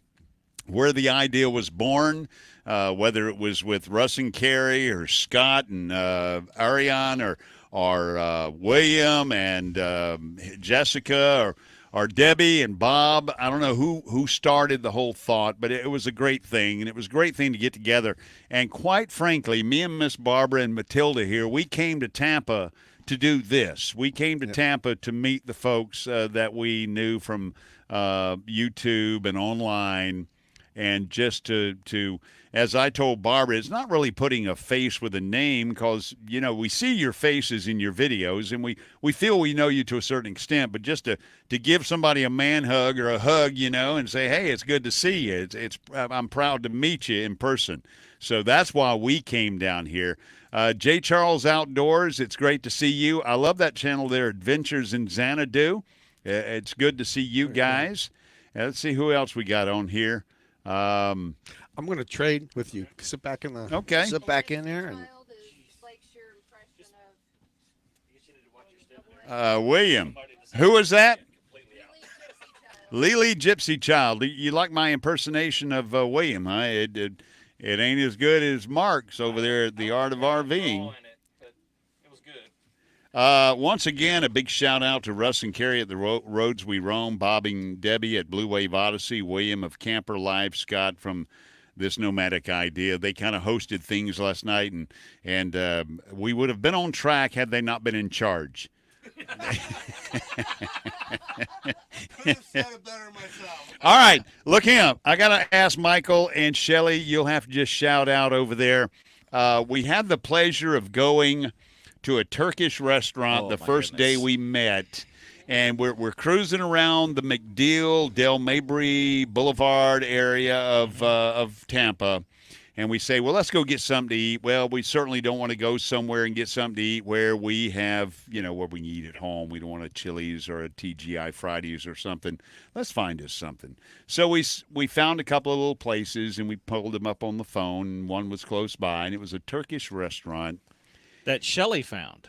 where the idea was born, whether it was with Russ and Carrie or Scott and Ariane or William and Jessica or Debbie and Bob. I don't know who started the whole thought, but it was a great thing, and it was a great thing to get together. And quite frankly, me and Miss Barbara and Matilda here, we came to Tampa to do this. We came to Tampa to meet the folks that we knew from YouTube and online, and just to as I told Barbara, it's not really putting a face with a name because, you know, we see your faces in your videos and we feel we know you to a certain extent, but just to give somebody a man hug or a hug, you know, and say, hey, it's good to see you. I'm proud to meet you in person. So that's why we came down here. J. Charles Outdoors, it's great to see you. I love that channel there, Adventures in Xanadu. It's good to see you guys. Let's see who else we got on here. I'm going to trade with you. Sit back in the. Okay. Sit back in there. And William. Who was that? Lily Gypsy Child. You like my impersonation of William, huh? It ain't as good as Mark's over there at the Art of RVing. Once again, a big shout out to Russ and Carrie at the Roads We Roam, Bob and Debbie at Blue Wave Odyssey, William of Camper Life, Scott from This Nomadic Idea. They kind of hosted things last night, and we would have been on track had they not been in charge. could have said it better myself. All right, look him. I got to ask Michael and Shelly, you'll have to just shout out over there. We had the pleasure of going to a Turkish restaurant the first day we met, and we're cruising around the MacDill, Del Mabry Boulevard area of Tampa, and we say, well, let's go get something to eat. Well, we certainly don't want to go somewhere and get something to eat where we have, you know, where we can eat at home. We don't want a Chili's or a TGI Fridays or something. Let's find us something. So we found a couple of little places, and we pulled them up on the phone, and one was close by, and it was a Turkish restaurant that Shelly found.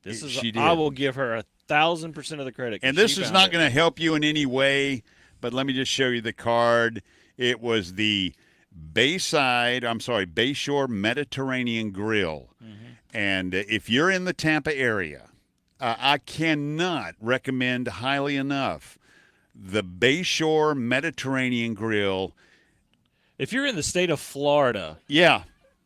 She did. I will give her 1,000% of the credit. And this is not going to help you in any way, but let me just show you the card. It was the Bayshore Mediterranean Grill. Mm-hmm. And if you're in the Tampa area, I cannot recommend highly enough the Bayshore Mediterranean Grill. If you're in the state of Florida, yeah,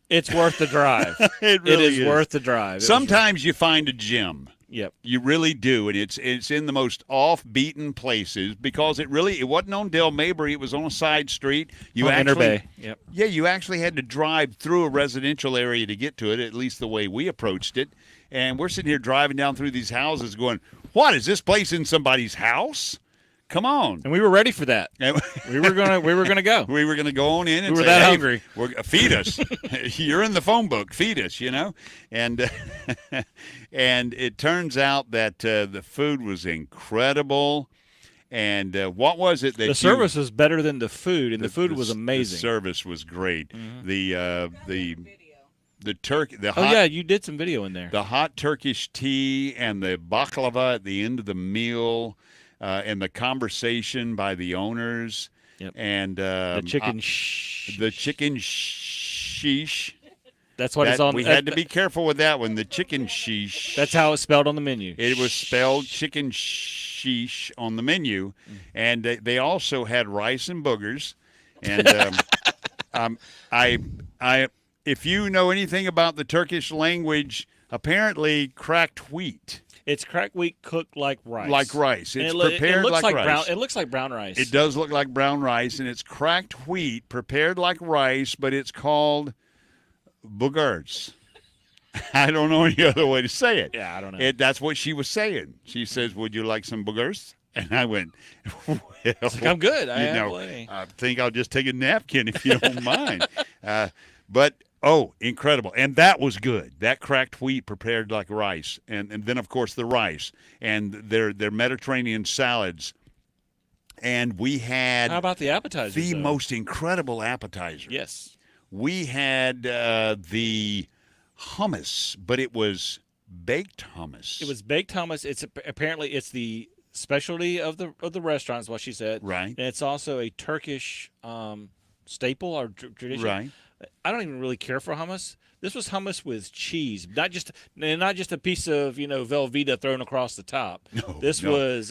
it's worth the drive. It really is worth the drive. Sometimes you find a gem. Yep. You really do, and it's in the most off-beaten places because it wasn't on Del Mabry. It was on a side street. You Interbay. Yep. Yeah, you actually had to drive through a residential area to get to it, at least the way we approached it. And we're sitting here driving down through these houses going, what, is this place in somebody's house? Come on. And we were ready for that. we were gonna go. We were gonna go on in and we were say, that hey, hungry. Feed us. You're in the phone book. Feed us, you know. And and it turns out that the food was incredible. And what was it that the service was better than the food, and the food was amazing. The service was great. Mm-hmm. The turkey. You did some video in there. The hot Turkish tea and the baklava at the end of the meal. And the conversation by the owners, yep. And the chicken sheesh. That's what it's on. We had to be careful with that one. The chicken sheesh. That's how it's spelled on the menu. It was spelled chicken sheesh on the menu, and they also had rice and boogers. And if you know anything about the Turkish language, apparently cracked wheat. It's cracked wheat cooked like rice. Like rice. It's prepared like rice. It looks like brown rice. It does look like brown rice, and it's cracked wheat prepared like rice, but it's called boogers. I don't know any other way to say it. Yeah, I don't know. That's what she was saying. She says, would you like some boogers? And I went, well, I'm good. I think I'll just take a napkin if you don't mind. But incredible. And that was good. That cracked wheat prepared like rice. And then, of course, the rice and their Mediterranean salads. And we had How about the appetizers? the though? most incredible appetizer. Yes. We had the hummus, but it was baked hummus. It was baked hummus. Apparently it's the specialty of the restaurant, is what she said. Right. And it's also a Turkish staple or tradition. Right. I don't even really care for hummus. This was hummus with cheese, not just a piece of Velveeta thrown across the top. No, this no, was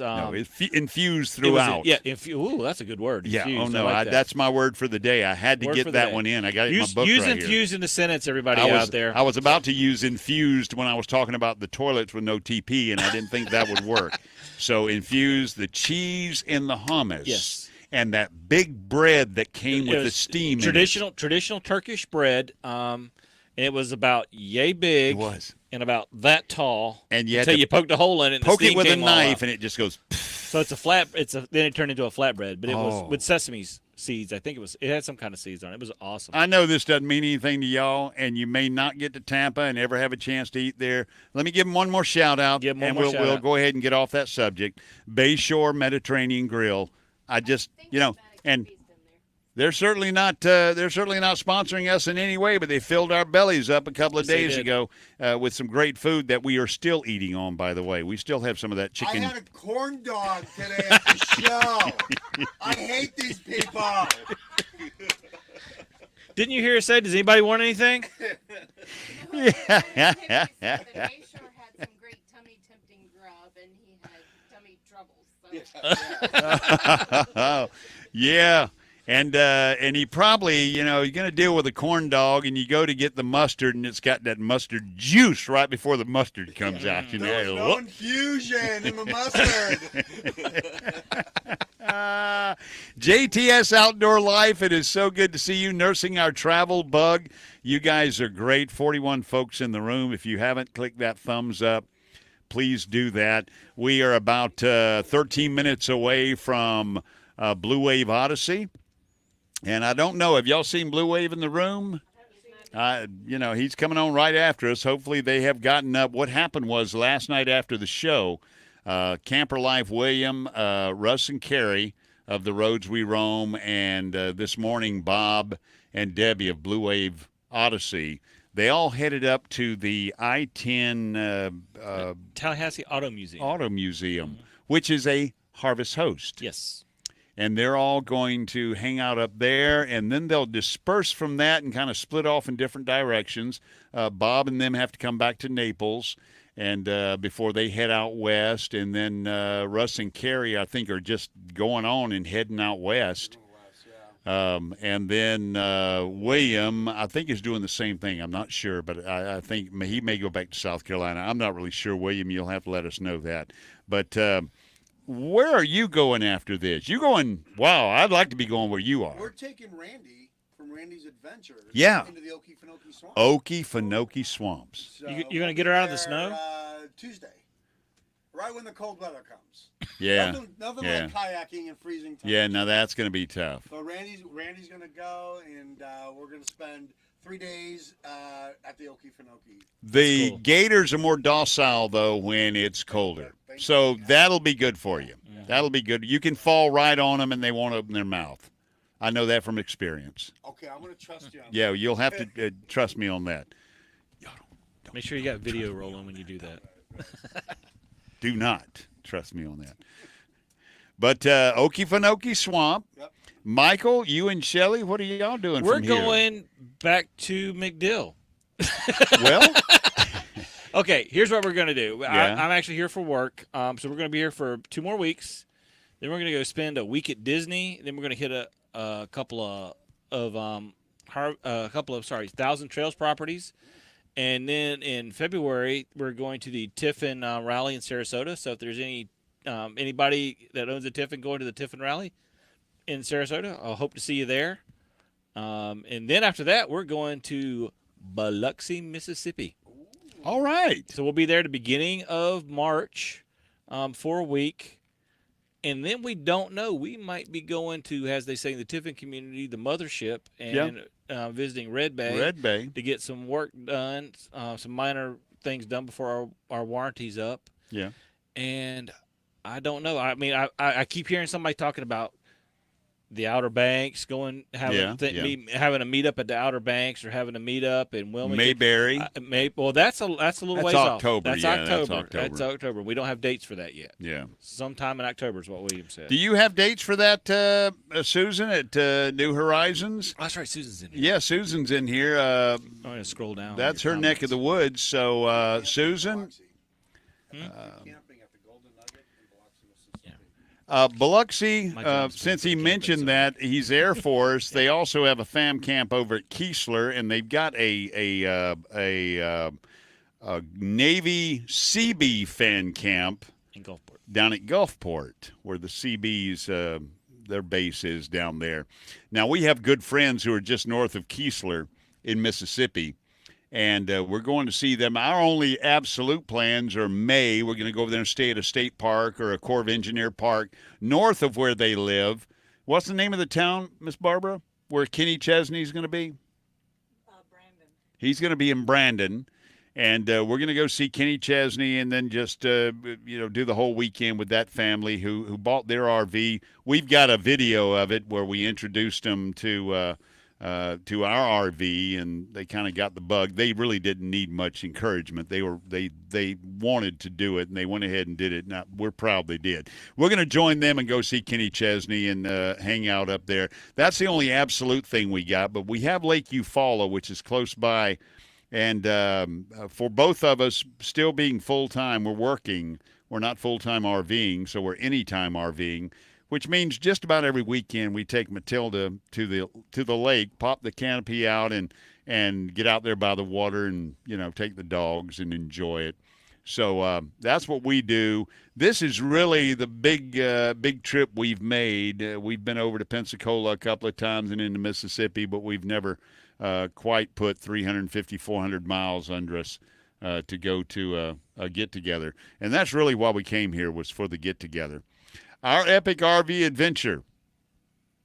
infused throughout. Ooh, that's a good word. Yeah. Infused. Oh no, I like that. That's my word for the day. I had to Word get for the that day. one in. I got it in my book Use right infused here. in the sentence, everybody I out there. was about to use infused when I was talking about the toilets with no TP, and I didn't think that would work. So infused, the cheese in the hummus. Yes. And that big bread that came with the steam traditional Turkish bread. And it was about yay big. It was. And about that tall. And you had until to you poked a hole in it. And poke the it steam with a came all knife, out. and it just goes. So it's a flat. Then it turned into a flatbread, but it was Oh. with sesame seeds. I think it had some kind of seeds on it. It was awesome. I know this doesn't mean anything to y'all, and you may not get to Tampa and ever have a chance to eat there. Let me give them one more shout out, we'll go ahead and get off that subject. Bayshore Mediterranean Grill. I just, and they're certainly not sponsoring us in any way, but they filled our bellies up a couple of days ago with some great food that we are still eating on. By the way, we still have some of that chicken. I had a corn dog today at the show. I hate these people. Didn't you hear her say, does anybody want anything? The Bayshore had some great tummy tempting grub, and he had tummy troubles. So. Yeah. And he probably, you're going to deal with a corn dog, and you go to get the mustard, and it's got that mustard juice right before the mustard comes out. There's no infusion in the mustard. JTS Outdoor Life, it is so good to see you nursing our travel bug. You guys are great. 41 folks in the room. If you haven't, click that thumbs up. Please do that. We are about 13 minutes away from Blue Wave Odyssey. And I don't know, have y'all seen Blue Wave in the room? He's coming on right after us. Hopefully they have gotten up. What happened was last night after the show, Camper Life William, Russ and Carrie of The Roads We Roam, and this morning Bob and Debbie of Blue Wave Odyssey, they all headed up to the I-10 Tallahassee Auto Museum. Which is a Harvest Host. Yes. And they're all going to hang out up there, and then they'll disperse from that and kind of split off in different directions. Bob and them have to come back to Naples and before they head out west, and then Russ and Carrie, I think, are just going on and heading out west. And then William, I think, is doing the same thing. I'm not sure, but I think he may go back to South Carolina. I'm not really sure, William. You'll have to let us know that. But where are you going after this? You going, wow, I'd like to be going where you are. We're taking Randy from Randy's Adventures into the Okefenokee Swamps. Okefenokee Swamps. So You're going to get her out of the snow? Tuesday. Right when the cold weather comes. Yeah. Nothing like kayaking in freezing temps. Yeah, now that's going to be tough. So Randy's going to go, and we're going to spend 3 days at the Okefenokee. The cool. gators are more docile, though, when it's colder. So that'll be good for you. Yeah. That'll be good. You can fall right on them, and they won't open their mouth. I know that from experience. Okay, I'm going to trust you on Yeah, you'll have to trust me on that. Make sure you got video rolling when you do that. Do not trust me on that. But Okefenokee Swamp. Yep. Michael, you and Shelly, what are y'all doing We're from here? going back to McDill. Well, okay, here's what we're going to do. Yeah. I'm actually here for work, so we're going to be here for 2 more weeks. Then we're going to go spend a week at Disney. Then we're going to hit a couple of Thousand Trails properties. And then in February, we're going to the Tiffin Rally in Sarasota. So if there's anybody that owns a Tiffin going to the Tiffin Rally in Sarasota, I'll hope to see you there. And then after that, we're going to Biloxi, Mississippi. all right. So we'll be there at the beginning of March for a week. And then we don't know. We might be going to, as they say in the Tiffin community, the mothership, and visiting Red Bay. Red Bay. To get some work done, some minor things done before our warranty's up. Yeah. And I don't know. I mean, I keep hearing somebody talking about the Outer Banks, having a meetup at the Outer Banks, or having a meetup in Wilmington. Mayberry. Well, that's a little ways October. off. That's Yeah, October. that's October. We don't have dates for that yet. Yeah. Sometime in October is what William said. Do you have dates for that, Susan, at New Horizons? Oh, that's right. Susan's in here. Yeah, Susan's in here. I'm going to scroll down. That's her neck of the woods. So, Susan. Biloxi, since he mentioned that he's Air Force, they also have a fam camp over at Keesler, and they've got a Navy CB fan camp in Gulfport, down at Gulfport, where the CB's their base is down there. Now we have good friends who are just north of Keesler in Mississippi. And we're going to see them. Our only absolute plans are May. We're going to go over there and stay at a state park or a Corps of Engineer park north of where they live. What's the name of the town, Miss Barbara, where Kenny Chesney's going to be? Brandon. He's going to be in Brandon. And we're going to go see Kenny Chesney and then just, do the whole weekend with that family who bought their RV. We've got a video of it where we introduced them to our RV, and they kind of got the bug. They really didn't need much encouragement. They wanted to do it, and they went ahead and did it. Now, we're proud they did. We're going to join them and go see Kenny Chesney and hang out up there. That's the only absolute thing we got, but we have Lake Eufaula, which is close by, and for both of us still being full-time, we're working. We're not full-time RVing, so we're anytime RVing, which means just about every weekend we take Matilda to the lake, pop the canopy out, and get out there by the water and, take the dogs and enjoy it. So that's what we do. This is really the big trip we've made. We've been over to Pensacola a couple of times and into Mississippi, but we've never quite put 350, 400 miles under us to go to a get-together. And that's really why we came here, was for the get-together. Our Epic RV Adventure.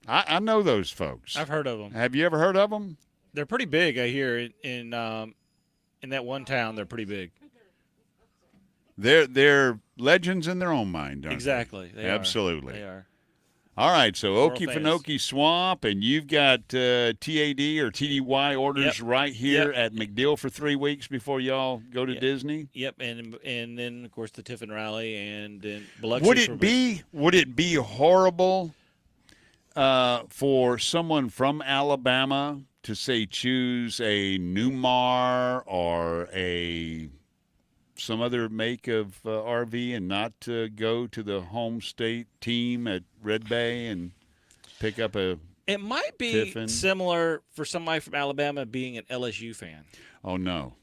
I know those folks. I've heard of them. Have you ever heard of them? They're pretty big, I hear. In that one town, they're pretty big. They're legends in their own mind, aren't exactly. they? Absolutely. They are. All right, so World Okefenokee Swamp, and you've got TAD or TDY orders right here at MacDill for 3 weeks before y'all go to Disney. Yep, and then of course the Tiffin Rally, and then Biloxi. Would it be horrible for someone from Alabama to say choose a Newmar or some other make of RV and not go to the home state team at Red Bay and pick up a It might be Tiffin? similar for somebody from Alabama being an LSU fan. Oh, no.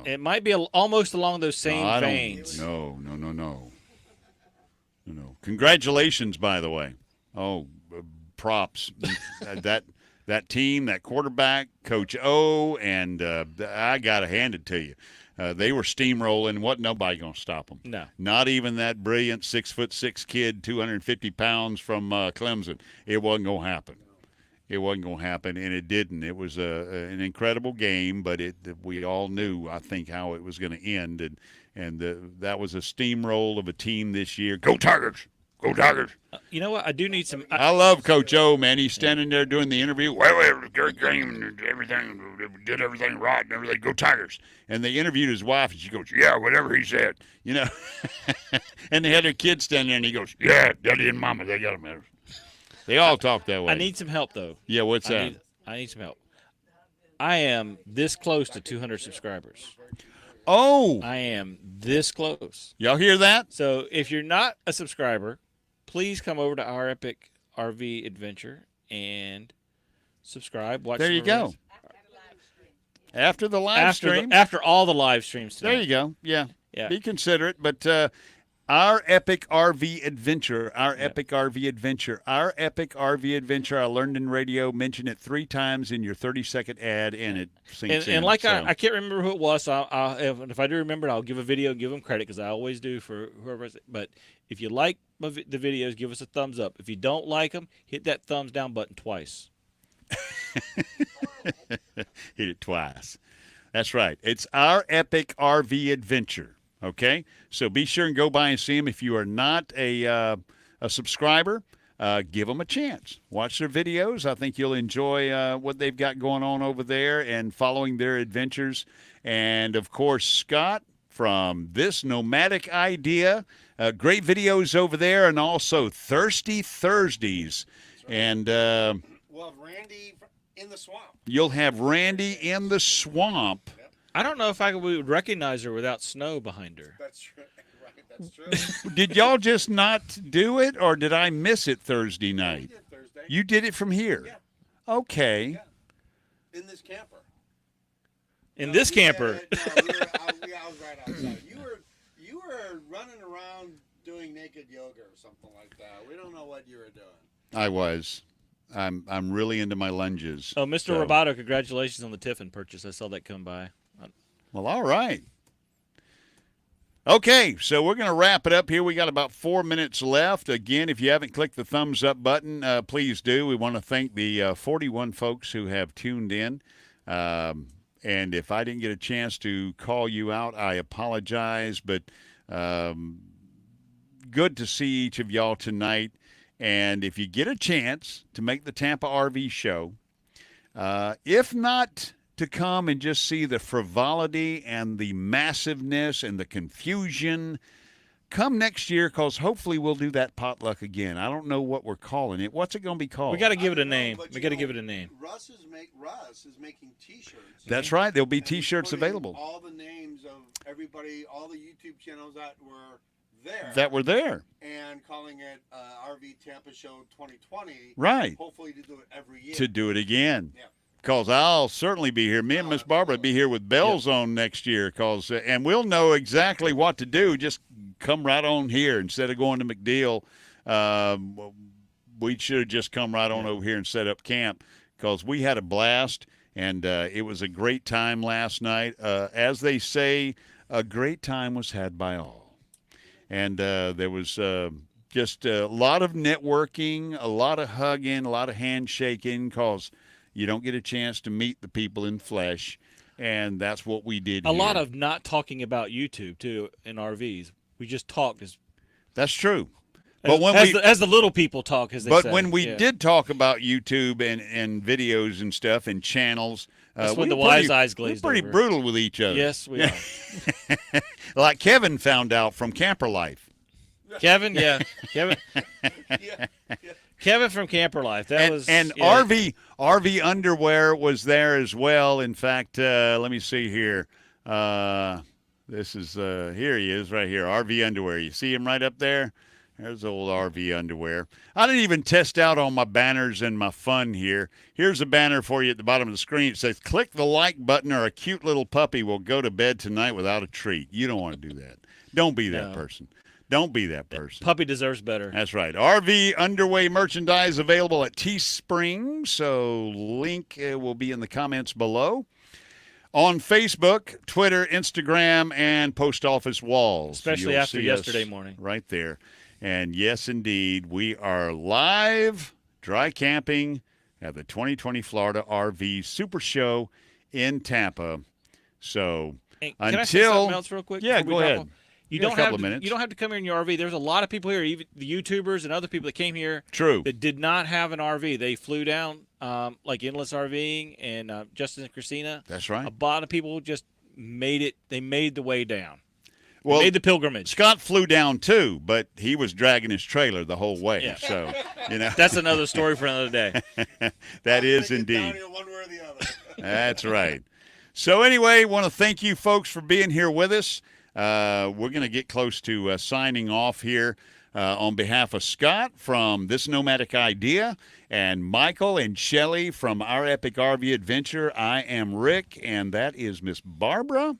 It might be almost along those same veins. No. Congratulations, by the way. Oh, props. that team, that quarterback, Coach O, and I got to hand it to you. They were steamrolling. Wasn't nobody going to stop them. No. Not even that brilliant 6'6" kid, 250 pounds from Clemson. It wasn't going to happen. It wasn't going to happen, and it didn't. It was an incredible game, but we all knew, I think, how it was going to end, and that was a steamroll of a team this year. Go Tigers! Go Tigers! You know what? I do need some. I love Coach O, man. He's standing there doing the interview. Well, great game, everything, did everything right and everything. Go Tigers! And they interviewed his wife, and she goes, "Yeah, whatever he said," And they had their kid standing there, and he goes, "Yeah, Daddy and Mama, they got him." They all talk that way. I need some help, though. Yeah, what's that? I need some help. I am this close to 200 subscribers. Oh! I am this close. Y'all hear that? So if you're not a subscriber, please come over to our Epic RV Adventure and subscribe. Watch. There you go. After the live stream. After all the live streams today. There you go. Yeah. Yeah. Be considerate, but Our Epic RV Adventure. Our Epic RV Adventure. Our Epic RV Adventure. I learned in radio. Mention it 3 times in your 30-second ad, and it sinks in. And like so. I can't remember who it was, so if I do remember it, I'll give a video and give them credit because I always do for whoever. But if you like the videos, give us a thumbs up. If you don't like them, hit that thumbs down button twice. Hit it twice. That's right. It's Our Epic RV Adventure. Okay? So be sure and go by and see them. If you are not a subscriber, give them a chance. Watch their videos. I think you'll enjoy what they've got going on over there and following their adventures. And, of course, Scott from This Nomadic Idea. Great videos over there, and also Thirsty Thursdays. Right. And we'll have Randy in the swamp. You'll have Randy in the swamp. Yep. I don't know if we would recognize her without snow behind her. That's true. Right, that's true. Did y'all just not do it, or did I miss it Thursday night? We did Thursday. You did it from here? Yeah. Okay. Yeah. In this camper. In this camper. I was right outside. You were running around doing naked yoga or something like that. We don't know what you were doing. I was. I'm really into my lunges. Oh, Mr. Roboto, congratulations on the Tiffin purchase. I saw that come by. Well, all right. Okay, so we're going to wrap it up here. We got about 4 minutes left. Again, if you haven't clicked the thumbs up button, please do. We want to thank the 41 folks who have tuned in. And if I didn't get a chance to call you out, I apologize. But good to see each of y'all tonight. And if you get a chance to make the Tampa RV show, if not to come and just see the frivolity and the massiveness and the confusion, come next year, because hopefully we'll do that potluck again. I don't know what we're calling it. What's it going to be called? We got to give it a name. We got to give it a name. Russ is making T-shirts. That's right. There'll be T-shirts available. All the names of everybody, all the YouTube channels that were there. And calling it RV Tampa Show 2020. Right. Hopefully to do it every year. To do it again. Yeah. Because I'll certainly be here. Me and Miss Barbara will be here with bells on next year. And we'll know exactly what to do. Just come right on here instead of going to McDeal. We should have just come right on over here and set up camp, because we had a blast, and it was a great time last night. As they say, a great time was had by all. And there was just a lot of networking, a lot of hugging, a lot of handshaking, because you don't get a chance to meet the people in flesh, and that's what we did A here. lot of not talking about YouTube, too, in RVs. We just talked. That's true. But as the little people talk, as they say. But when we did talk about YouTube and videos and stuff and channels, that's when the wise eyes glazed we're pretty over. brutal with each other. Yes, we are. Like Kevin found out from Camper Life. Kevin, yeah. Kevin from Camper Life. RV underwear was there as well. In fact, let me see here. This is here he is right here. RV underwear. You see him right up there? There's old RV underwear. I didn't even test out all my banners and my fun here. Here's a banner for you at the bottom of the screen. It says, click the like button or a cute little puppy will go to bed tonight without a treat. You don't want to do that. Don't be that person. Don't be that person. Puppy deserves better. That's right. RV underway merchandise available at Teespring. So link will be in the comments below. On Facebook, Twitter, Instagram, and post office walls. Especially after yesterday morning. Right there. And yes, indeed, we are live dry camping at the 2020 Florida RV Super Show in Tampa. So can I say something else real quick? Yeah, go ahead. You don't have to come here in your RV. There's a lot of people here, even the YouTubers and other people that came here. True. That did not have an RV. They flew down, like Endless RVing and Justin and Christina. That's right. A lot of people just made it. They made the way down. Well, they made the pilgrimage. Scott flew down too, but he was dragging his trailer the whole way. Yeah. So, that's another story for another day. That is indeed. One way or the other. That's right. So anyway, want to thank you folks for being here with us. We're going to get close to signing off here on behalf of Scott from This Nomadic Idea and Michael and Shelley from Our Epic RV Adventure. I am Rick, and that is Miss Barbara.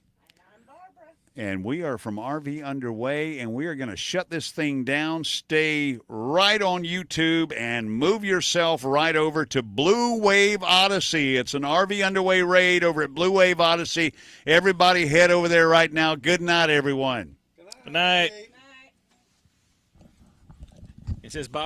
And we are from RV Underway, and we are going to shut this thing down. Stay right on YouTube and move yourself right over to Blue Wave Odyssey. It's an RV Underway raid over at Blue Wave Odyssey. Everybody head over there right now. Good night, everyone. Good night. It says Bob.